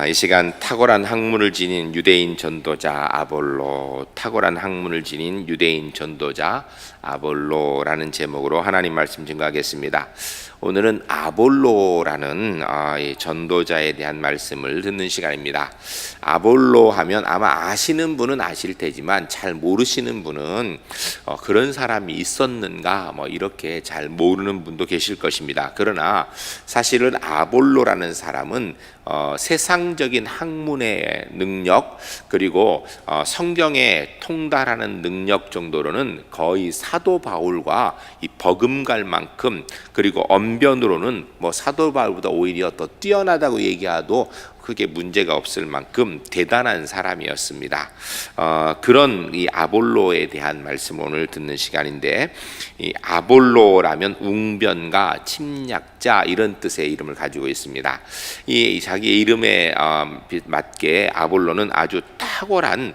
이 시간 탁월한 학문을 지닌 유대인 전도자 아볼로, 탁월한 학문을 지닌 유대인 전도자 아볼로라는 제목으로 하나님 말씀 증거하겠습니다. 오늘은 아볼로라는 이 전도자에 대한 말씀을 듣는 시간입니다. 아볼로 하면 아마 아시는 분은 아실 테지만 잘 모르시는 분은 그런 사람이 있었는가 이렇게 잘 모르는 분도 계실 것입니다. 그러나 사실은 아볼로라는 사람은 세상적인 학문의 능력 그리고 성경에 통달하는 능력 정도로는 거의 사도 바울과 이 버금갈 만큼, 그리고 언변으로는 사도 바울보다 오히려 더 뛰어나다고 얘기해도 크게 문제가 없을 만큼 대단한 사람이었습니다. 그런 이 아볼로에 대한 말씀 오늘 듣는 시간인데, 이 아볼로라면 웅변가, 침략자 이런 뜻의 이름을 가지고 있습니다. 이 자기 이름에 맞게 아볼로는 아주 탁월한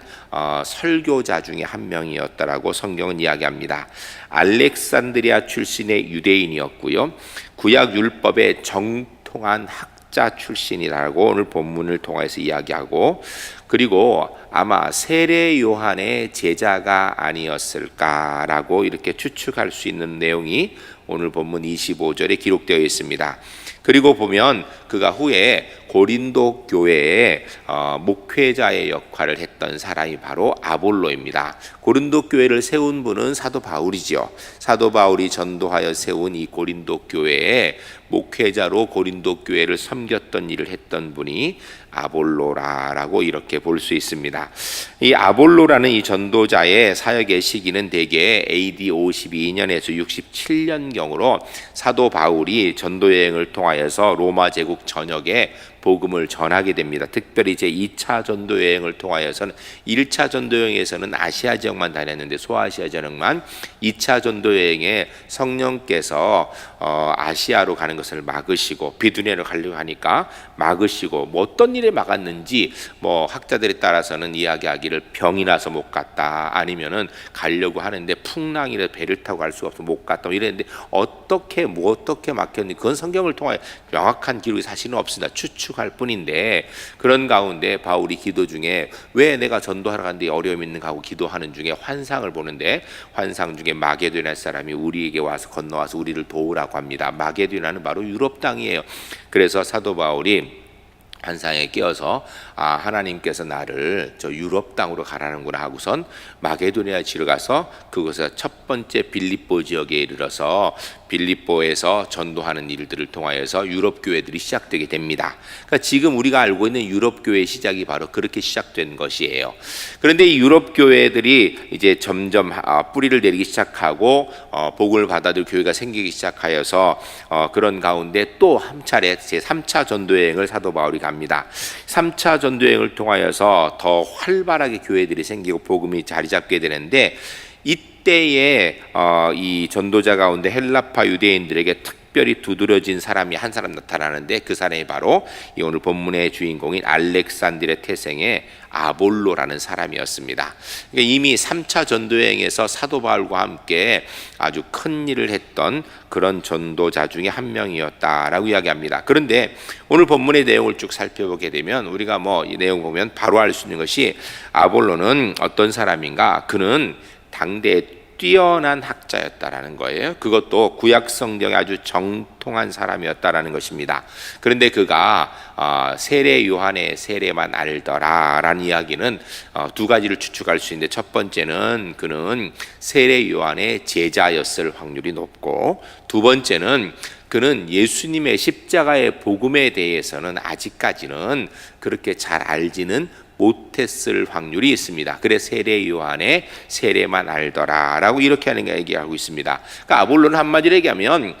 설교자 중에 한 명이었다라고 성경은 이야기합니다. 알렉산드리아 출신의 유대인이었고요, 구약 율법의 정통한 학자 출신이라고 오늘 본문을 통해서 이야기하고, 그리고 아마 세례 요한의 제자가 아니었을까라고 이렇게 추측할 수 있는 내용이 오늘 본문 25절에 기록되어 있습니다. 그리고 보면 그가 후에 고린도 교회의 목회자의 역할을 했던 사람이 바로 아볼로입니다. 고린도 교회를 세운 분은 사도 바울이지요. 사도 바울이 전도하여 세운 이 고린도 교회의 목회자로 고린도 교회를 섬겼던 일을 했던 분이 아볼로라고 이렇게 볼 수 있습니다. 이 아볼로라는 이 전도자의 사역의 시기는 대개 AD 52년에서 67년경으로 사도 바울이 전도 여행을 통하여서 로마 제국 전역에 복음을 전하게 됩니다. 특별히 제 2차 전도 여행을 통하여서는 1차 전도 여행에서는 아시아 지역만 다녔는데 소아시아 지역만, 2차 전도 여행에 성령께서 아시아로 가는 것을 막으시고 비두니아로 가려고 하니까 막으시고, 어떤 일에 막았는지 학자들에 따라서는 이야기하기를 병이 나서 못 갔다, 아니면은 가려고 하는데 풍랑이라 배를 타고 갈 수가 없어서 못 갔다 이랬는데, 어떻게 막혔는지 그건 성경을 통하여 명확한 기록이 사실은 없습니다. 추측할 뿐인데, 그런 가운데 바울이 기도 중에 왜 내가 전도하러 갔는데 어려움이 있는가 하고 기도하는 중에 환상을 보는데, 환상 중에 마게도냐 사람이 우리에게 와서 건너와서 우리를 도우라고 합니다. 마게도냐는 바로 유럽 땅이에요. 그래서 사도 바울이 환상에 끼어서 하나님께서 나를 저 유럽 땅으로 가라는구나 하고선 마게도니아 지로 가서 그곳에서 첫 번째 빌립보 지역에 이르러서 빌립보에서 전도하는 일들을 통하여서 유럽 교회들이 시작되게 됩니다. 그러니까 지금 우리가 알고 있는 유럽 교회의 시작이 바로 그렇게 시작된 것이에요. 그런데 이 유럽 교회들이 이제 점점 뿌리를 내리기 시작하고 복음을 받아들 교회가 생기기 시작하여서 그런 가운데 또 한 차례 제 3차 전도 여행을 사도 바울이 갑니다. 3차 전도 여행을 통하여서 더 활발하게 교회들이 생기고 복음이 자리 잡게 되는데, 이때에 이 전도자 가운데 헬라파 유대인들에게 특별히 두드러진 사람이 한 사람 나타나는데, 그 사람이 바로 이 오늘 본문의 주인공인 알렉산드리아 태생의 아볼로라는 사람이었습니다. 그러니까 이미 3차 전도여행에서 사도 바울과 함께 아주 큰 일을 했던 그런 전도자 중에 한 명이었다라고 이야기합니다. 그런데 오늘 본문의 내용을 쭉 살펴보게 되면 우리가 이 내용 보면 바로 알 수 있는 것이, 아볼로는 어떤 사람인가? 그는 당대 뛰어난 학자였다라는 거예요. 그것도 구약 성경에 아주 정통한 사람이었다라는 것입니다. 그런데 그가 세례 요한의 세례만 알더라라는 이야기는 두 가지를 추측할 수 있는데, 첫 번째는 그는 세례 요한의 제자였을 확률이 높고, 두 번째는 그는 예수님의 십자가의 복음에 대해서는 아직까지는 그렇게 잘 알지는 못했을 확률이 있습니다. 그래서 세례 요한의 세례만 알더라라고 이렇게 하는 거 얘기하고 있습니다. 그러니까 아볼로는 한마디로 얘기하면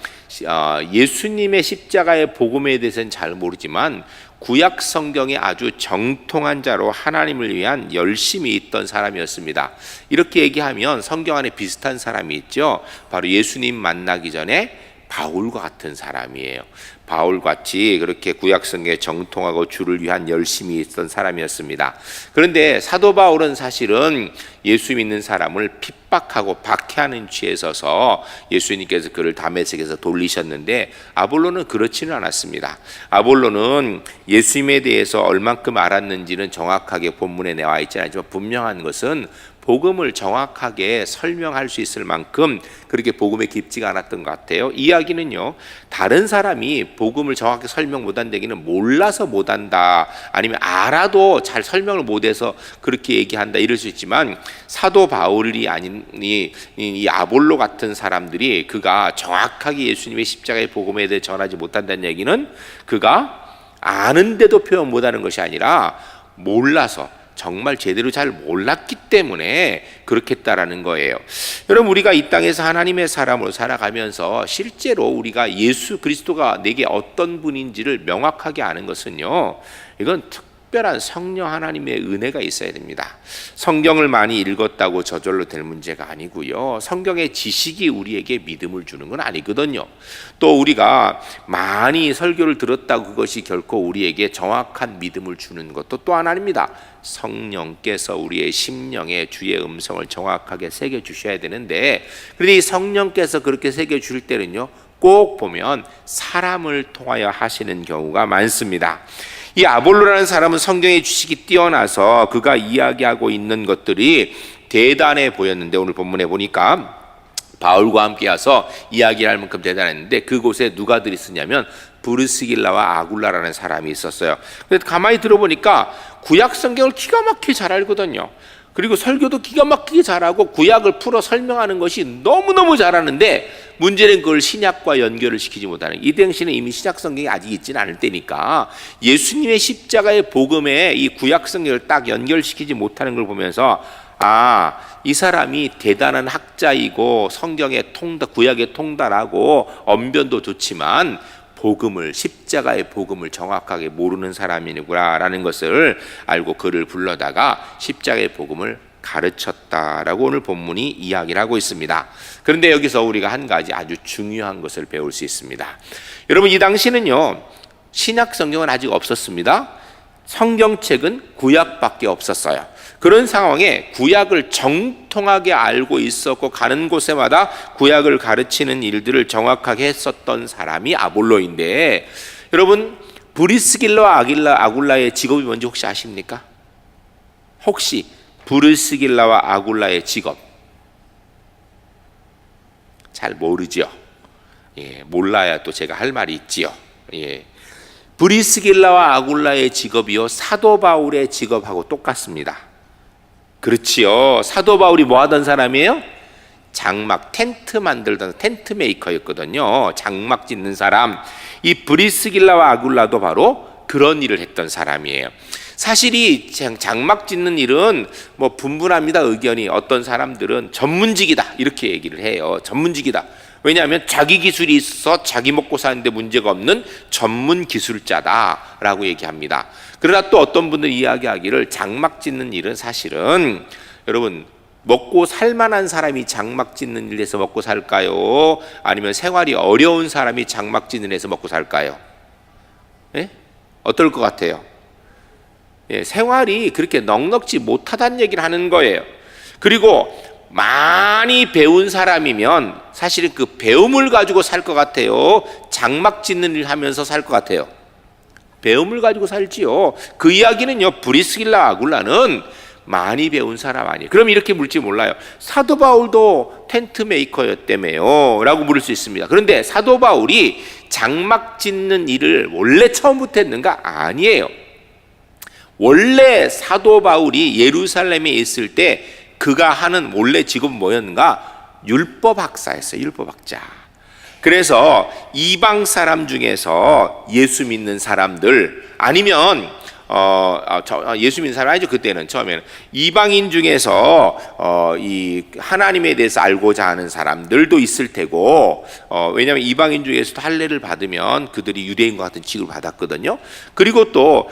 예수님의 십자가의 복음에 대해서는 잘 모르지만 구약 성경에 아주 정통한 자로 하나님을 위한 열심이 있던 사람이었습니다. 이렇게 얘기하면 성경 안에 비슷한 사람이 있죠. 바로 예수님 만나기 전에 바울과 같은 사람이에요. 바울같이 그렇게 구약성경에 정통하고 주를 위한 열심이 있던 사람이었습니다. 그런데 사도 바울은 사실은 예수 믿는 사람을 핍박하고 박해하는 취에 서서 예수님께서 그를 다메섹에서 돌리셨는데, 아볼로는 그렇지는 않았습니다. 아볼로는 예수님에 대해서 얼만큼 알았는지는 정확하게 본문에 나와 있지 않지만, 분명한 것은 복음을 정확하게 설명할 수 있을 만큼 그렇게 복음에 깊지가 않았던 것 같아요. 이야기는요, 다른 사람이 복음을 정확히 설명 못한 얘기는 몰라서 못한다, 아니면 알아도 잘 설명을 못해서 그렇게 얘기한다, 이럴 수 있지만, 사도 바울이 아닌 이 아볼로 같은 사람들이 그가 정확하게 예수님의 십자가의 복음에 대해 전하지 못한다는 얘기는 그가 아는데도 표현 못하는 것이 아니라 몰라서, 정말 제대로 잘 몰랐기 때문에 그렇게 했다라는 거예요. 여러분, 우리가 이 땅에서 하나님의 사람으로 살아가면서 실제로 우리가 예수 그리스도가 내게 어떤 분인지를 명확하게 아는 것은요, 이건 특별한 성령 하나님의 은혜가 있어야 됩니다. 성경을 많이 읽었다고 저절로 될 문제가 아니고요, 성경의 지식이 우리에게 믿음을 주는 건 아니거든요. 또 우리가 많이 설교를 들었다고 그것이 결코 우리에게 정확한 믿음을 주는 것도 또 하나입니다. 성령께서 우리의 심령에 주의 음성을 정확하게 새겨 주셔야 되는데, 그런데 이 성령께서 그렇게 새겨 주실 때는요, 꼭 보면 사람을 통하여 하시는 경우가 많습니다. 이 아볼로라는 사람은 성경의 지식이 뛰어나서 그가 이야기하고 있는 것들이 대단해 보였는데, 오늘 본문에 보니까 바울과 함께 와서 이야기할 만큼 대단했는데, 그곳에 누가 들있었냐면 브르스길라와 아굴라라는 사람이 있었어요. 그래서 가만히 들어보니까 구약 성경을 기가 막히게 잘 알거든요. 그리고 설교도 기가 막히게 잘하고 구약을 풀어 설명하는 것이 너무너무 잘하는데, 문제는 그걸 신약과 연결을 시키지 못하는, 이 당시는 이미 신약 성경이 아직 있지는 않을 때니까 예수님의 십자가의 복음에 이 구약 성경을 딱 연결시키지 못하는 걸 보면서, 이 사람이 대단한 학자이고 성경의 구약의 통달하고 언변도 좋지만 복음을, 십자가의 복음을 정확하게 모르는 사람이구나라는 것을 알고 그를 불러다가 십자가의 복음을 가르쳤다라고 오늘 본문이 이야기를 하고 있습니다. 그런데 여기서 우리가 한 가지 아주 중요한 것을 배울 수 있습니다. 여러분, 이 당시는요, 신약 성경은 아직 없었습니다. 성경책은 구약밖에 없었어요. 그런 상황에 구약을 정통하게 알고 있었고 가는 곳에마다 구약을 가르치는 일들을 정확하게 했었던 사람이 아볼로인데, 여러분, 브리스길라와 아굴라의 직업이 뭔지 혹시 아십니까? 혹시 브리스길라와 아굴라의 직업 잘 모르죠? 몰라야 또 제가 할 말이 있지요. 브리스길라와 아굴라의 직업이요, 사도 바울의 직업하고 똑같습니다. 그렇지요. 사도 바울이 뭐 하던 사람이에요? 장막, 텐트 만들던 텐트 메이커였거든요. 장막 짓는 사람. 이 브리스길라와 아굴라도 바로 그런 일을 했던 사람이에요. 사실 이 장막 짓는 일은 뭐 분분합니다, 의견이. 어떤 사람들은 전문직이다 이렇게 얘기를 해요. 전문직이다. 왜냐하면 자기 기술이 있어서 자기 먹고 사는데 문제가 없는 전문 기술자다라고 얘기합니다. 그러나 또 어떤 분들이 이야기하기를, 장막 짓는 일은 사실은, 여러분, 먹고 살만한 사람이 장막 짓는 일에서 먹고 살까요? 아니면 생활이 어려운 사람이 장막 짓는 일에서 먹고 살까요? 어떨 것 같아요? 생활이 그렇게 넉넉지 못하다는 얘기를 하는 거예요. 그리고 많이 배운 사람이면 사실은 그 배움을 가지고 살 것 같아요? 장막 짓는 일 하면서 살 것 같아요? 배움을 가지고 살지요. 그 이야기는요, 브리스길라 아굴라는 많이 배운 사람 아니에요. 그럼 이렇게 물지 몰라요. 사도 바울도 텐트 메이커였다며요 라고 물을 수 있습니다. 그런데 사도 바울이 장막 짓는 일을 원래 처음부터 했는가? 아니에요. 원래 사도 바울이 예루살렘에 있을 때 그가 하는 원래 직업은 뭐였는가? 율법학사였어요. 율법학자. 그래서 이방 사람 중에서 예수 믿는 사람들, 아니면 예수 믿는 사람 아니죠. 그때는 처음에는 이방인 중에서 이 하나님에 대해서 알고자 하는 사람들도 있을 테고, 왜냐하면 이방인 중에서도 할례를 받으면 그들이 유대인과 같은 취급을 받았거든요. 그리고 또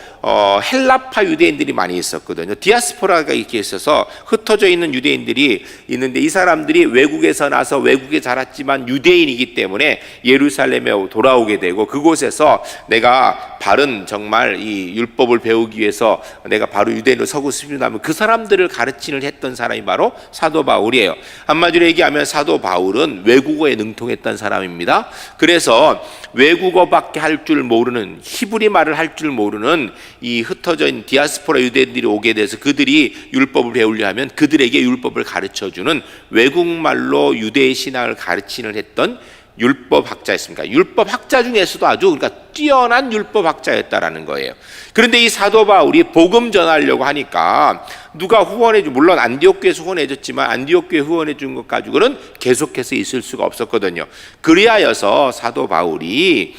헬라파 유대인들이 많이 있었거든요. 디아스포라가 이렇게 있어서 흩어져 있는 유대인들이 있는데, 이 사람들이 외국에서 나서 외국에 자랐지만 유대인이기 때문에 예루살렘에 돌아오게 되고, 그곳에서 내가 바른 정말 이 율법을 배우기 위해서 내가 바로 유대인으로 서고 싶다면 그 사람들을 가르치는 했던 사람이 바로 사도 바울이에요. 한마디로 얘기하면 사도 바울은 외국어에 능통했던 사람입니다. 그래서 외국어밖에 할 줄 모르는, 히브리 말을 할 줄 모르는 이 흩어져 있는 디아스포라 유대인들이 오게 돼서 그들이 율법을 배우려 하면 그들에게 율법을 가르쳐주는, 외국말로 유대의 신앙을 가르치는 했던 율법학자였습니다. 율법학자 중에서도 아주 그러니까 뛰어난 율법학자였다라는 거예요. 그런데 이 사도 바울이 복음 전하려고 하니까 누가 후원해주, 물론 안디옥 교회에서 후원해줬지만 안디옥 교회 후원해준 것 가지고는 계속해서 있을 수가 없었거든요. 그리하여서 사도 바울이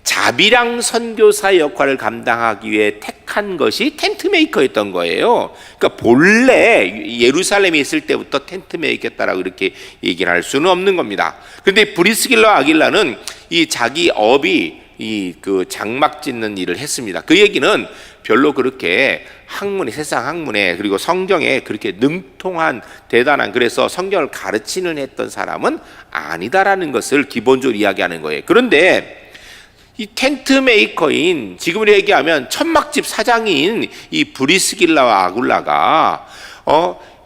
자비랑 선교사 역할을 감당하기 위해 택한 것이 텐트메이커였던 거예요. 그러니까 본래 예루살렘에 있을 때부터 텐트메이커였다라고 이렇게 얘기를 할 수는 없는 겁니다. 그런데 브리스길라 아길라는 이 자기 업이 이 그 장막 짓는 일을 했습니다. 그 얘기는 별로 그렇게 학문에, 세상 학문에, 그리고 성경에 그렇게 능통한 대단한, 그래서 성경을 가르치는 했던 사람은 아니다라는 것을 기본적으로 이야기하는 거예요. 그런데 이 텐트 메이커인, 지금으로 얘기하면 천막집 사장인 이 브리스길라와 아굴라가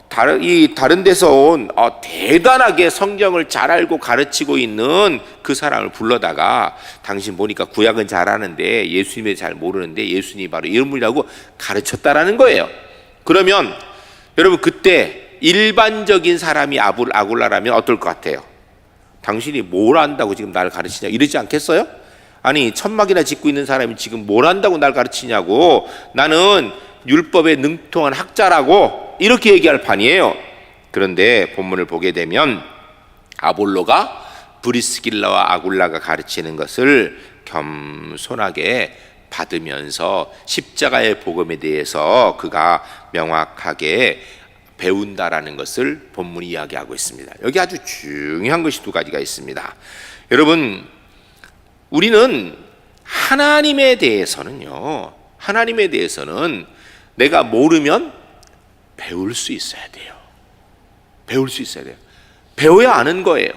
다른 데서 온 대단하게 성경을 잘 알고 가르치고 있는 그 사람을 불러다가, 당신 보니까 구약은 잘 아는데 예수님에 잘 모르는데 예수님이 바로 이름이라고 가르쳤다라는 거예요. 그러면 여러분, 그때 일반적인 사람이 아굴라라면 어떨 것 같아요? 당신이 뭘 안다고 지금 나를 가르치냐 이러지 않겠어요? 아니, 천막이나 짓고 있는 사람이 지금 뭘 안다고 날 가르치냐고, 나는 율법에 능통한 학자라고 이렇게 얘기할 판이에요. 그런데 본문을 보게 되면 아볼로가 브리스길라와 아굴라가 가르치는 것을 겸손하게 받으면서 십자가의 복음에 대해서 그가 명확하게 배운다라는 것을 본문이 이야기하고 있습니다. 여기 아주 중요한 것이 두 가지가 있습니다. 여러분, 우리는 하나님에 대해서는 내가 모르면 배울 수 있어야 돼요. 배울 수 있어야 돼요. 배워야 아는 거예요.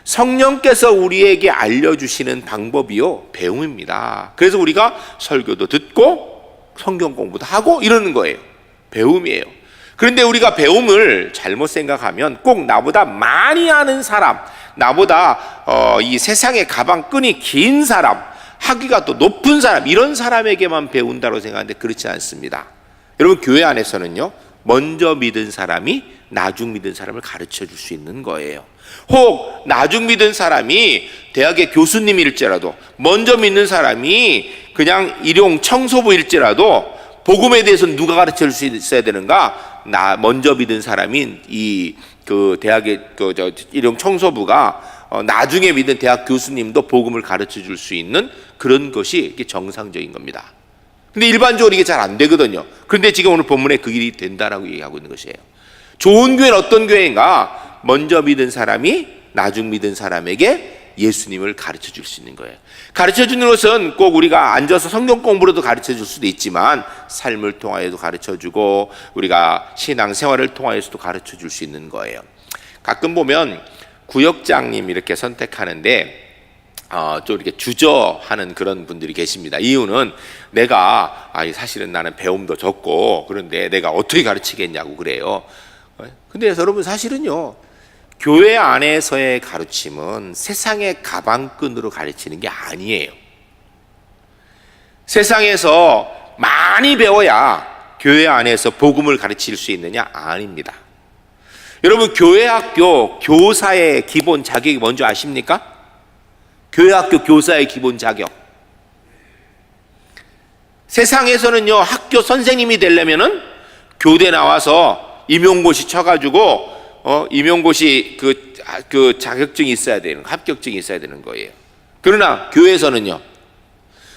성령께서 우리에게 알려주시는 방법이요, 배움입니다. 그래서 우리가 설교도 듣고 성경 공부도 하고 이러는 거예요. 배움이에요. 그런데 우리가 배움을 잘못 생각하면 꼭 나보다 많이 아는 사람, 나보다 이 세상의 가방끈이 긴 사람, 학위가 또 높은 사람, 이런 사람에게만 배운다고 생각하는데 그렇지 않습니다. 여러분, 교회 안에서는요, 먼저 믿은 사람이 나중 믿은 사람을 가르쳐 줄 수 있는 거예요. 혹 나중 믿은 사람이 대학의 교수님일지라도, 먼저 믿는 사람이 그냥 일용 청소부일지라도 복음에 대해서는 누가 가르쳐 줄 수 있어야 되는가? 먼저 믿은 사람인 그 대학의 일용 청소부가 나중에 믿은 대학 교수님도 복음을 가르쳐 줄 수 있는 그런 것이 정상적인 겁니다. 근데 일반적으로 이게 잘 안 되거든요. 그런데 지금 오늘 본문에 그 일이 된다라고 얘기하고 있는 것이에요. 좋은 교회는 어떤 교회인가? 먼저 믿은 사람이 나중 믿은 사람에게 예수님을 가르쳐 줄 수 있는 거예요. 가르쳐 주는 것은 꼭 우리가 앉아서 성경 공부로도 가르쳐 줄 수도 있지만, 삶을 통하여도 가르쳐 주고 우리가 신앙 생활을 통하여서도 가르쳐 줄 수 있는 거예요. 가끔 보면 구역장님 이렇게 선택하는데 좀 이렇게 주저하는 그런 분들이 계십니다. 이유는 내가 사실은 나는 배움도 적고 그런데 내가 어떻게 가르치겠냐고 그래요. 근데 여러분, 사실은요, 교회 안에서의 가르침은 세상의 가방끈으로 가르치는 게 아니에요. 세상에서 많이 배워야 교회 안에서 복음을 가르칠 수 있느냐? 아닙니다. 여러분, 교회 학교 교사의 기본 자격이 뭔지 아십니까? 교회 학교 교사의 기본 자격. 세상에서는요, 학교 선생님이 되려면은 교대 나와서 임용고시 쳐가지고 임용고시 그 자격증이 있어야 되는, 합격증이 있어야 되는 거예요. 그러나 교회에서는요,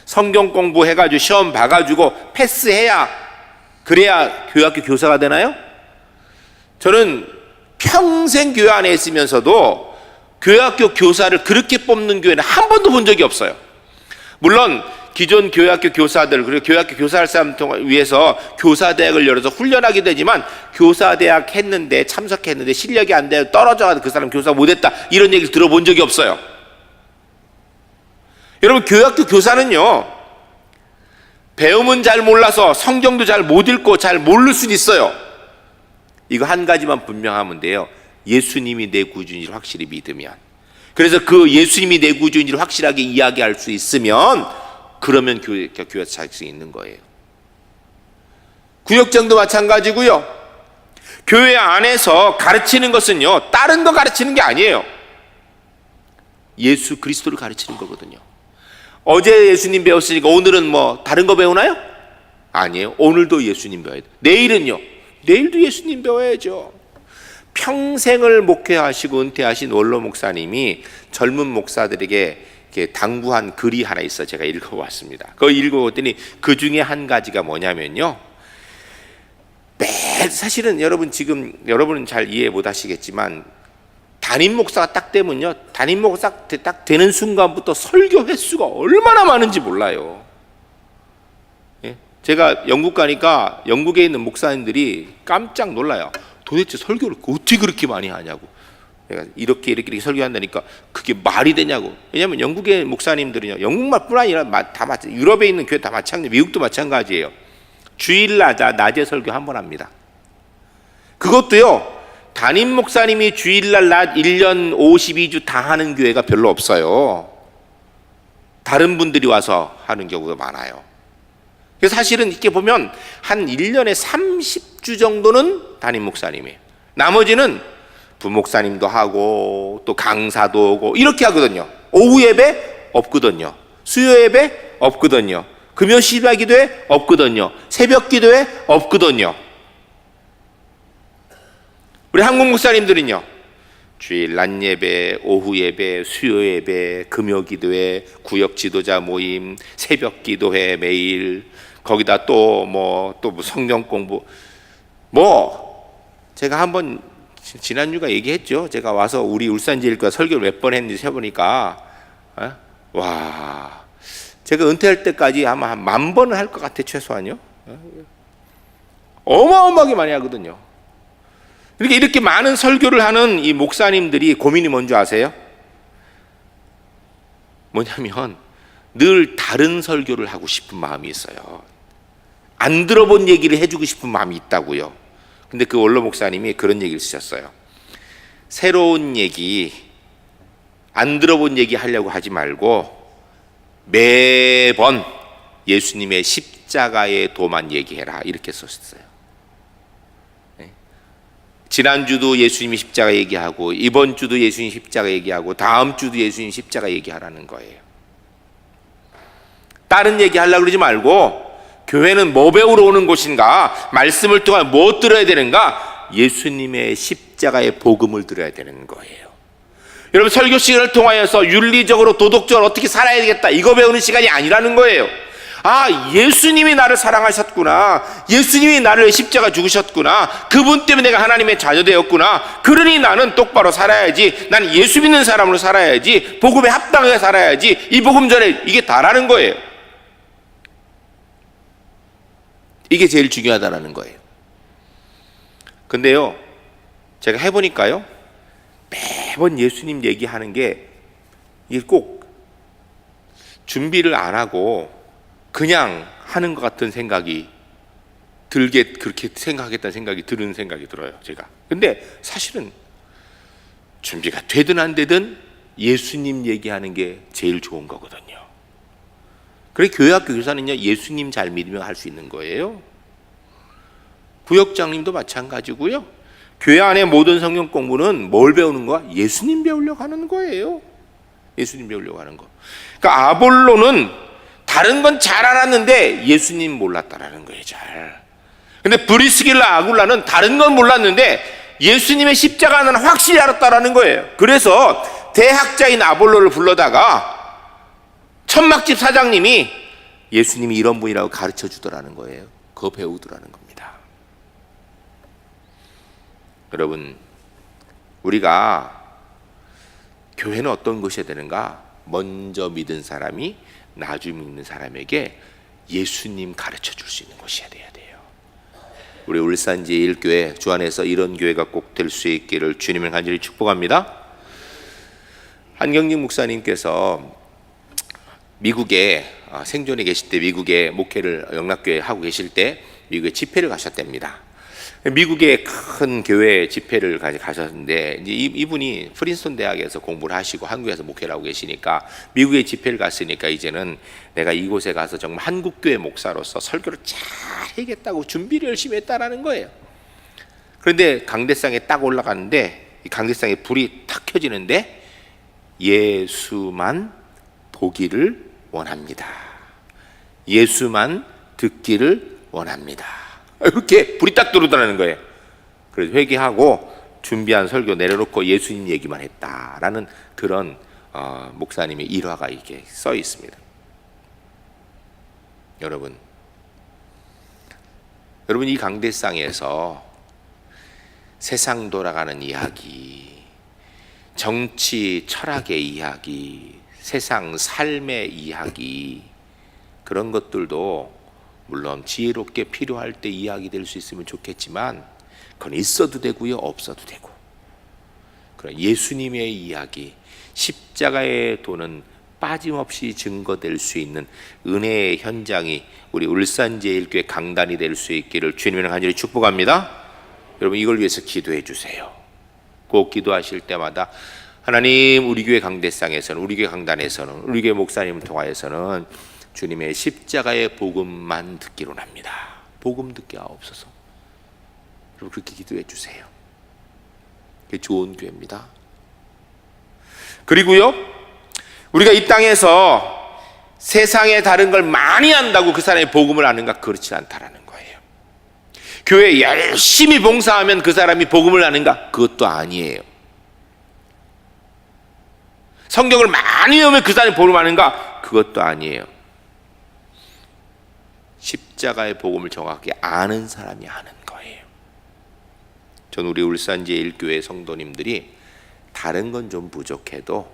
성경 공부해가지고 시험 봐가지고 패스해야 그래야 교회학교 교사가 되나요? 저는 평생 교회 안에 있으면서도 교회학교 교사를 그렇게 뽑는 교회는 한 번도 본 적이 없어요. 물론 기존 교회학교 교사들 그리고 교회학교 교사할 사람 위해서 교사대학을 열어서 훈련하게 되지만 교사대학 했는데 참석했는데 실력이 안 돼서 떨어져서 그 사람 교사 못했다 이런 얘기를 들어본 적이 없어요. 여러분 교회학교 교사는요 배움은 잘 몰라서 성경도 잘 못 읽고 잘 모를 수는 있어요. 이거 한 가지만 분명하면 돼요. 예수님이 내 구주인지를 확실히 믿으면, 그래서 그 예수님이 내 구주인지를 확실하게 이야기할 수 있으면 그러면 교회에서 잘 수 있는 거예요. 구역장도 마찬가지고요. 교회 안에서 가르치는 것은요 다른 거 가르치는 게 아니에요. 예수 그리스도를 가르치는 거거든요. 어제 예수님 배웠으니까 오늘은 뭐 다른 거 배우나요? 아니에요. 오늘도 예수님 배워야 돼요. 내일은요? 내일도 예수님 배워야죠. 평생을 목회하시고 은퇴하신 원로 목사님이 젊은 목사들에게 이렇게 당부한 글이 하나 있어 제가 읽어봤습니다. 그거 읽어봤더니 그 중에 한 가지가 뭐냐면요. 사실은 여러분은 잘 이해 못 하시겠지만 담임 목사가 딱 되면요. 담임 목사 딱 되는 순간부터 설교 횟수가 얼마나 많은지 몰라요. 예? 제가 영국 가니까 영국에 있는 목사님들이 깜짝 놀라요. 도대체 설교를 어떻게 그렇게 많이 하냐고. 내가 이렇게 설교한다니까 그게 말이 되냐고. 왜냐하면 영국의 목사님들은요, 영국말뿐 아니라 다 유럽에 있는 교회 다 마찬가지, 미국도 마찬가지예요. 주일 낮에 설교 한 번 합니다. 그것도요, 담임 목사님이 주일날 낮 1년 52주 다 하는 교회가 별로 없어요. 다른 분들이 와서 하는 경우가 많아요. 그래서 사실은 이렇게 보면 한 1년에 30주 정도는 담임 목사님이에요. 나머지는 부목사님도 하고 또 강사도 오고 이렇게 하거든요. 오후 예배 없거든요. 수요 예배 없거든요. 금요 시바 기도회 없거든요. 새벽 기도회 없거든요. 우리 한국 목사님들은요, 주일 낮 예배, 오후 예배, 수요 예배, 금요 기도회, 구역 지도자 모임, 새벽 기도회 매일, 거기다 또 성경 공부, 제가 한번 지난주가 얘기했죠. 제가 와서 우리 울산제일교회 설교를 몇 번 했는지 세보니까 와, 제가 은퇴할 때까지 아마 한 10,000번은 할 것 같아 최소한요. 어마어마하게 많이 하거든요. 이렇게 많은 설교를 하는 이 목사님들이 고민이 뭔지 아세요? 뭐냐면 늘 다른 설교를 하고 싶은 마음이 있어요. 안 들어본 얘기를 해주고 싶은 마음이 있다고요. 근데 그 원로 목사님이 그런 얘기를 쓰셨어요. 새로운 얘기, 안 들어본 얘기 하려고 하지 말고 매번 예수님의 십자가의 도만 얘기해라, 이렇게 썼어요. 지난주도 예수님이 십자가 얘기하고 이번 주도 예수님 십자가 얘기하고 다음 주도 예수님 십자가 얘기하라는 거예요. 다른 얘기 하려고 그러지 말고 교회는 뭐 배우러 오는 곳인가, 말씀을 통해 뭐 들어야 되는가, 예수님의 십자가의 복음을 들어야 되는 거예요. 여러분 설교 시간을 통하여서 윤리적으로 도덕적으로 어떻게 살아야 되겠다 이거 배우는 시간이 아니라는 거예요. 아, 예수님이 나를 사랑하셨구나, 예수님이 나를 십자가 죽으셨구나, 그분 때문에 내가 하나님의 자녀 되었구나, 그러니 나는 똑바로 살아야지, 나는 예수 믿는 사람으로 살아야지, 복음에 합당하게 살아야지, 이 복음 전에 이게 다라는 거예요. 이게 제일 중요하다는 거예요. 근데요, 제가 해보니까요, 매번 예수님 얘기하는 게 이게 꼭 준비를 안 하고 그냥 하는 것 같은 생각이 그렇게 생각하겠다는 생각이 드는 생각이 들어요, 제가. 근데 사실은 준비가 되든 안 되든 예수님 얘기하는 게 제일 좋은 거거든요. 그래 교회학교 교사는요, 예수님 잘 믿으면 할 수 있는 거예요. 부역장님도 마찬가지고요. 교회 안에 모든 성경 공부는 뭘 배우는 거야? 예수님 배우려고 하는 거예요. 예수님 배우려고 하는 거. 그러니까 아볼로는 다른 건 잘 알았는데 예수님 몰랐다라는 거예요, 잘. 근데 브리스길라 아굴라는 다른 건 몰랐는데 예수님의 십자가는 확실히 알았다라는 거예요. 그래서 대학자인 아볼로를 불러다가 천막집 사장님이 예수님이 이런 분이라고 가르쳐 주더라는 거예요. 그거 배우더라는 겁니다. 여러분, 우리가 교회는 어떤 것이 되는가? 먼저 믿은 사람이 나중에 믿는 사람에게 예수님 가르쳐 줄 수 있는 것이어야 돼요. 우리 울산 제1교회 주 안에서 이런 교회가 꼭 될 수 있기를 주님을 간절히 축복합니다. 한경직 목사님께서 미국에 생존해 계실 때, 미국에 목회를 영락교회 하고 계실 때 미국에 집회를 가셨답니다. 미국의 큰 교회 집회를 가셨는데, 이제 이분이 프린스턴 대학에서 공부를 하시고 한국에서 목회를 하고 계시니까 미국에 집회를 갔으니까 이제는 내가 이곳에 가서 정말 한국교회 목사로서 설교를 잘 해야겠다고 준비를 열심히 했다라는 거예요. 그런데 강대상에 딱 올라갔는데 이 강대상에 불이 탁 켜지는데 예수만 보기를 원합니다. 예수만 듣기를 원합니다. 이렇게 불이 딱 들어오더라는 거예요. 그래서 회개하고 준비한 설교 내려놓고 예수님 얘기만 했다라는 그런 목사님의 일화가 이렇게 써 있습니다. 여러분 이 강대상에서 세상 돌아가는 이야기, 정치 철학의 이야기, 세상 삶의 이야기, 그런 것들도 물론 지혜롭게 필요할 때 이야기 될 수 있으면 좋겠지만 그건 있어도 되고요, 없어도 되고, 그런 예수님의 이야기, 십자가의 도는 빠짐없이 증거될 수 있는 은혜의 현장이 우리 울산제일교회 강단이 될 수 있기를 주님을 간절히 축복합니다. 여러분 이걸 위해서 기도해 주세요. 꼭 기도하실 때마다 하나님, 우리 교회 강대상에서는, 우리 교회 강단에서는, 우리 교회 목사님을 통하여서는 주님의 십자가의 복음만 듣기로 합니다. 복음 듣게 하옵소서. 여러분 그렇게 기도해 주세요. 그게 좋은 교회입니다. 그리고요, 우리가 이 땅에서 세상에 다른 걸 많이 안다고 그 사람의 복음을 아는가? 그렇지 않다라는 거예요. 교회에 열심히 봉사하면 그 사람이 복음을 아는가? 그것도 아니에요. 성경을 많이 외우면 그 사람이 복음을 아는가? 그것도 아니에요. 십자가의 복음을 정확하게 아는 사람이 아는 거예요. 전 우리 울산제일교회 성도님들이 다른 건 좀 부족해도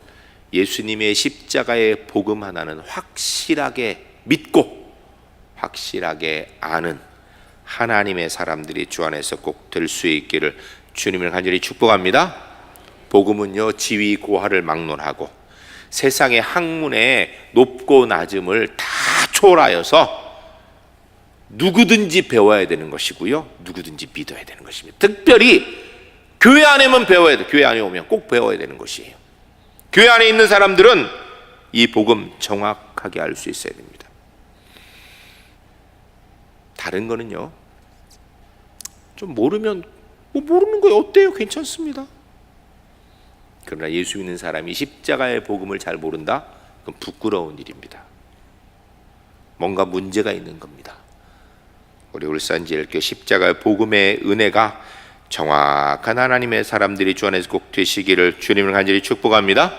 예수님의 십자가의 복음 하나는 확실하게 믿고 확실하게 아는 하나님의 사람들이 주 안에서 꼭 될 수 있기를 주님을 간절히 축복합니다. 복음은요, 지위 고하를 막론하고 세상의 학문의 높고 낮음을 다 초월하여서 누구든지 배워야 되는 것이고요, 누구든지 믿어야 되는 것입니다. 특별히 교회 안에만 배워야 돼. 교회 안에 오면 꼭 배워야 되는 것이에요. 교회 안에 있는 사람들은 이 복음 정확하게 알 수 있어야 됩니다. 다른 거는요, 좀 모르면 모르는 거예요. 어때요? 괜찮습니다. 그러나 예수 믿는 사람이 십자가의 복음을 잘 모른다? 그건 부끄러운 일입니다. 뭔가 문제가 있는 겁니다. 우리 울산제일교회 십자가의 복음의 은혜가 정확한 하나님의 사람들이 주 안에서 꼭 되시기를 주님을 간절히 축복합니다.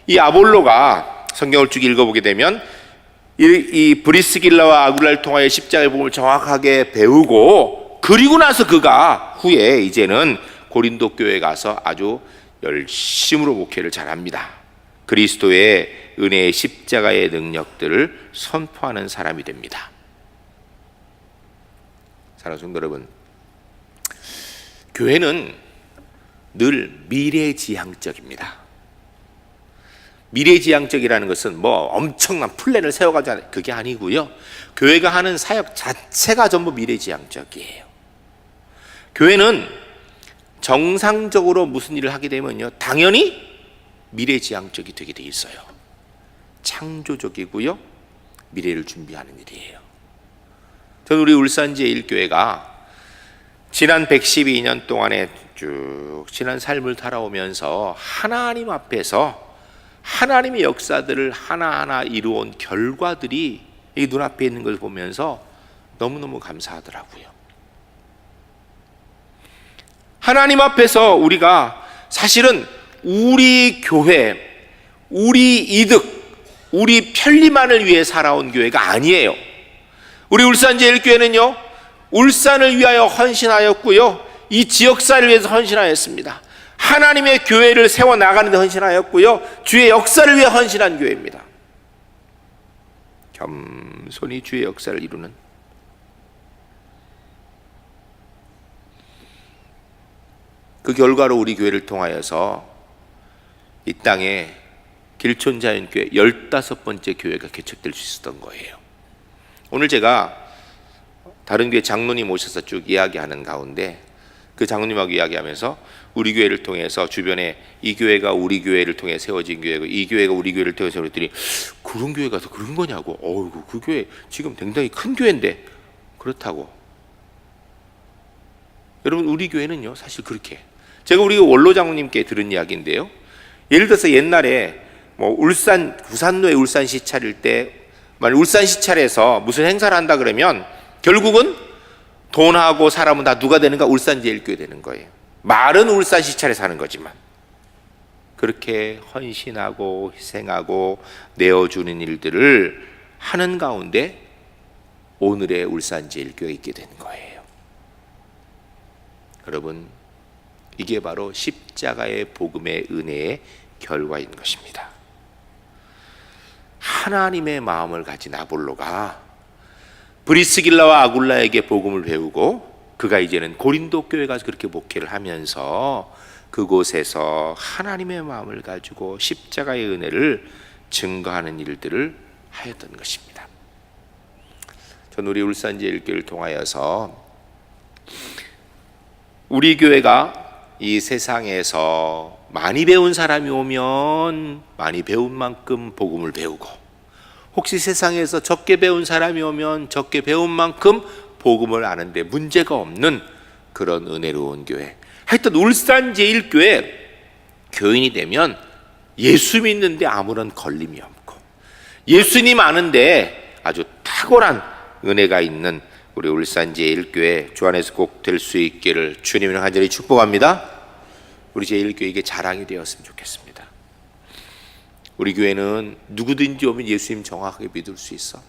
이 아볼로가 성경을 쭉 읽어보게 되면 이 브리스길라와 아굴라를 통하여 십자가의 복음을 정확하게 배우고, 그리고 나서 그가 후에 이제는 고린도 교회에 가서 아주 열심으로 목회를 잘합니다. 그리스도의 은혜의 십자가의 능력들을 선포하는 사람이 됩니다. 사랑하는 성도 여러분, 교회는 늘 미래지향적입니다. 미래지향적이라는 것은 뭐 엄청난 플랜을 세워가지고 그게 아니고요, 교회가 하는 사역 자체가 전부 미래지향적이에요. 교회는 정상적으로 무슨 일을 하게 되면요, 당연히 미래지향적이 되게 돼 있어요. 창조적이고요, 미래를 준비하는 일이에요. 저는 우리 울산제일교회가 지난 112년 동안에 쭉 지난 삶을 살아오면서 하나님 앞에서 하나님의 역사들을 하나하나 이루어온 결과들이 이 눈앞에 있는 걸 보면서 너무너무 감사하더라고요. 하나님 앞에서 우리가 사실은 우리 교회, 우리 이득, 우리 편리만을 위해 살아온 교회가 아니에요. 우리 울산제일교회는요, 울산을 위하여 헌신하였고요, 이 지역사를 위해서 헌신하였습니다. 하나님의 교회를 세워나가는 데 헌신하였고요, 주의 역사를 위해 헌신한 교회입니다. 겸손히 주의 역사를 이루는, 그 결과로 우리 교회를 통하여서 이 땅에 길촌자연교회 15번째 교회가 개척될 수 있었던 거예요. 오늘 제가 다른 교회 장로님 오셔서 쭉 이야기하는 가운데 그 장로님하고 이야기하면서 우리 교회를 통해서 주변에 이 교회가 우리 교회를 통해 세워진 교회고 이 교회가 우리 교회를 통해 세워졌더니 그런 교회가 더 그런 거냐고. 어이구, 그 교회 지금 굉장히 큰 교회인데. 그렇다고. 여러분, 우리 교회는요 사실 그렇게, 제가 우리 원로 장로님께 들은 이야기인데요, 예를 들어서 옛날에 뭐 부산로에 울산시 차릴 때, 만약 울산시 차려서 무슨 행사를 한다 그러면 결국은 돈하고 사람은 다 누가 되는가? 울산제일교회 되는 거예요. 말은 울산시 차려서 하는 거지만 그렇게 헌신하고 희생하고 내어주는 일들을 하는 가운데 오늘의 울산제일교회가 있게 된 거예요. 여러분, 이게 바로 십자가의 복음의 은혜의 결과인 것입니다. 하나님의 마음을 가진 아볼로가 브리스길라와 아굴라에게 복음을 배우고 그가 이제는 고린도 교회 가서 그렇게 목회를 하면서 그곳에서 하나님의 마음을 가지고 십자가의 은혜를 증거하는 일들을 하였던 것입니다. 저는 우리 울산제일교회를 통하여서 우리 교회가 이 세상에서 많이 배운 사람이 오면 많이 배운 만큼 복음을 배우고, 혹시 세상에서 적게 배운 사람이 오면 적게 배운 만큼 복음을 아는데 문제가 없는 그런 은혜로운 교회. 하여튼 울산제일교회 교인이 되면 예수 믿는데 아무런 걸림이 없고 예수님 아는데 아주 탁월한 은혜가 있는 우리 울산제일교회 주 안에서 꼭 될 수 있기를 주님을 간절히 축복합니다. 우리 제일교회 이게 자랑이 되었으면 좋겠습니다. 우리 교회는 누구든지 오면 예수님 정확하게 믿을 수 있어.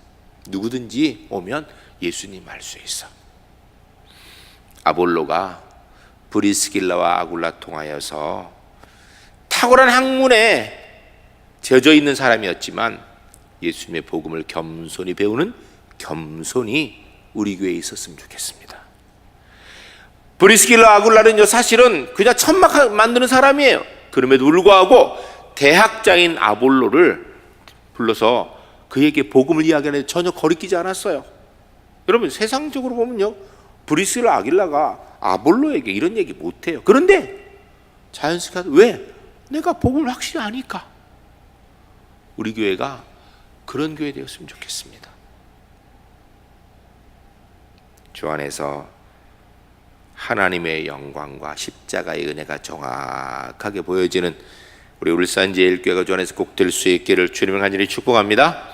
누구든지 오면 예수님 알 수 있어. 아볼로가 브리스길라와 아굴라 통하여서 탁월한 학문에 젖어 있는 사람이었지만 예수님의 복음을 겸손히 배우는 겸손이 우리 교회에 있었으면 좋겠습니다. 브리스길라 아굴라는요 사실은 그냥 천막 만드는 사람이에요. 그럼에도 불구하고 대학자인 아볼로를 불러서 그에게 복음을 이야기하는데 전혀 거리끼지 않았어요. 여러분, 세상적으로 보면요 브리스길라 아굴라가 아볼로에게 이런 얘기 못해요. 그런데 자연스럽게 왜? 내가 복음을 확실히 아니까. 우리 교회가 그런 교회 되었으면 좋겠습니다. 주 안에서 하나님의 영광과 십자가의 은혜가 정확하게 보여지는 우리 울산제일교회가 주 안에서 꼭 될 수 있기를 주님을 간절히 축복합니다.